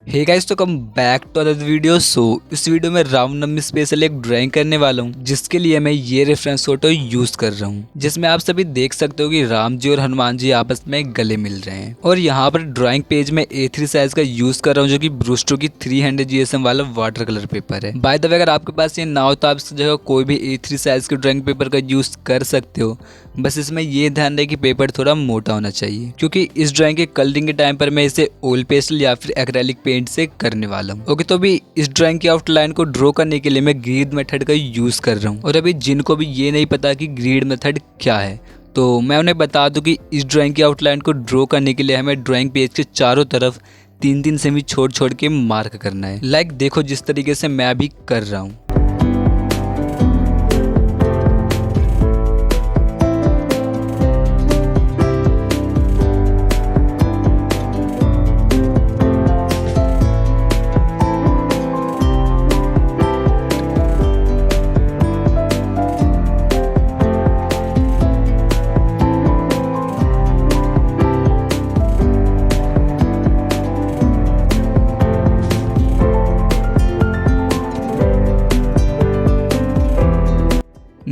हे guys, तो come back to other video. इस वीडियो में रामनवमी स्पेशल एक ड्राइंग करने वाला हूँ, जिसके लिए मैं ये रेफरेंस फोटो यूज कर रहा हूँ, जिसमें आप सभी देख सकते हो कि राम जी और हनुमान जी आपस में गले मिल रहे हैं। और यहाँ पर ड्राइंग पेज में A3 साइज का यूज कर रहा हूँ, जो कि ब्रुस्ट्रो की 300 GSM वाला वाटर कलर पेपर है। बाय द वे, अगर आपके पास ये ना हो तो आप इसकी जगह कोई भी A3 साइज के ड्राइंग पेपर का यूज कर सकते हो। बस इसमें ये ध्यान रहे कि पेपर थोड़ा मोटा होना चाहिए, क्योंकि इस ड्राइंग के कलरिंग के टाइम पर मैं इसे ऑयल पेस्टल या फिर एक्रेलिक पेंट से करने वाला हूँ। ओके, तो अभी इस ड्राइंग की आउटलाइन को ड्रॉ करने के लिए मैं ग्रीड मेथड का यूज कर रहा हूँ। और अभी जिनको भी ये नहीं पता कि ग्रीड मेथड क्या है, तो मैं उन्हें बता दूं कि इस ड्राइंग की आउटलाइन को ड्रॉ करने के लिए हमें ड्राइंग पेज के चारों तरफ 3-3 सेमी छोड़ छोड़ के मार्क करना है। लाइक देखो जिस तरीके से मैं अभी कर रहा हूँ।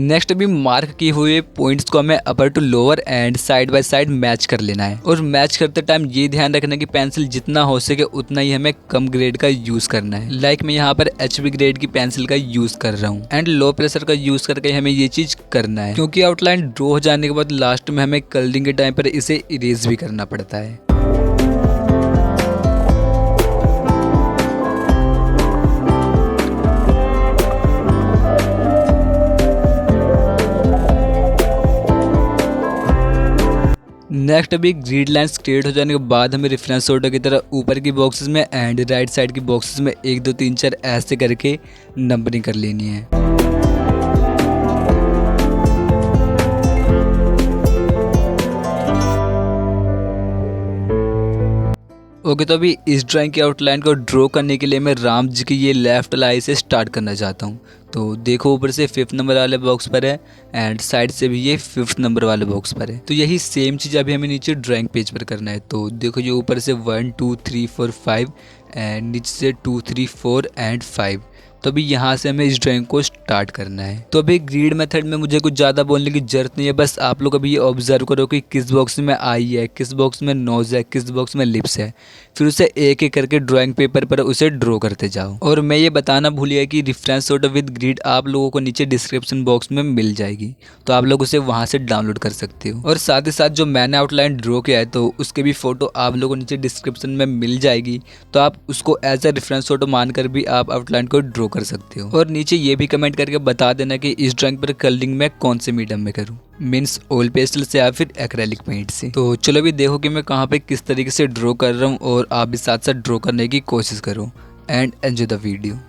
नेक्स्ट अभी मार्क किए हुए पॉइंट्स को हमें upper two lower and side by side match कर लेना है। और मैच करते टाइम ये ध्यान रखना कि पेंसिल जितना हो सके उतना ही हमें कम ग्रेड का यूज करना है। लाइक मैं यहाँ पर HB ग्रेड की पेंसिल का यूज कर रहा हूँ एंड लो प्रेशर का यूज करके हमें ये चीज करना है, क्योंकि आउटलाइन ड्रॉ हो जाने के बाद लास्ट में हमें कलरिंग के टाइम पर इसे इरेज भी करना पड़ता है। नेक्स्ट अभी ग्रिड लाइंस क्रिएट हो जाने के बाद हमें रेफरेंस फोटो की तरह ऊपर की बॉक्सेस में एंड राइट साइड की बॉक्सेस में 1 2 3 4 ऐसे करके नंबरिंग कर लेनी है। ओके, तो अभी इस ड्राइंग की आउटलाइन को ड्रॉ करने के लिए मैं राम जी की ये लेफ्ट लाई से स्टार्ट करना चाहता हूँ। तो देखो ऊपर से 5th नंबर वाले बॉक्स पर है एंड साइड से भी ये 5th नंबर वाले बॉक्स पर है। तो यही सेम चीज़ अभी हमें नीचे ड्राइंग पेज पर करना है। तो देखो ये ऊपर से 1 2 3 4 5 एंड नीचे से 2 3 4 एंड 5। तो अभी यहाँ से हमें इस ड्राइंग को स्टार्ट करना है। तो अभी ग्रीड मेथड में मुझे कुछ ज़्यादा बोलने की जरूरत नहीं है, बस आप लोग अभी ये ऑब्जर्व करो कि किस बॉक्स में आई है, किस बॉक्स में नोज है, किस बॉक्स में लिप्स है। फिर उसे एक एक करके ड्राइंग पेपर पर उसे ड्रॉ करते जाओ। और मैं ये बताना भूल गया कि रेफरेंस फोटो विद ग्रीड आप लोगों को नीचे डिस्क्रिप्शन बॉक्स में मिल जाएगी, तो आप लोग उसे वहाँ से डाउनलोड कर सकते हो। और साथ ही साथ जो मैंने आउटलाइन ड्रॉ किया है तो उसके भी फोटो आप लोगों को नीचे डिस्क्रिप्शन में मिल जाएगी, तो आप उसको एज अ रेफरेंस फोटो मानकर भी आप आउटलाइन को ड्रॉ कर सकते हो। और नीचे ये भी कमेंट करके बता देना कि इस ड्राइंग पर कलरिंग में कौन से मीडियम में करूँ, मीन्स ऑयल पेस्टल से या फिर एक्रेलिक पेंट से। तो चलो भी देखो कि मैं कहाँ पे किस तरीके से ड्रॉ कर रहा हूँ, और आप भी साथ साथ ड्रॉ करने की कोशिश करो एंड एंजॉय द वीडियो।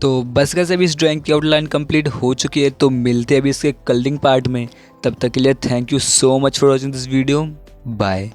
तो बस कैसे अभी इस ड्राइंग की आउटलाइन कंप्लीट हो चुकी है, तो मिलते हैं अभी इसके कलरिंग पार्ट में। तब तक के लिए thank you so much for watching this video. Bye.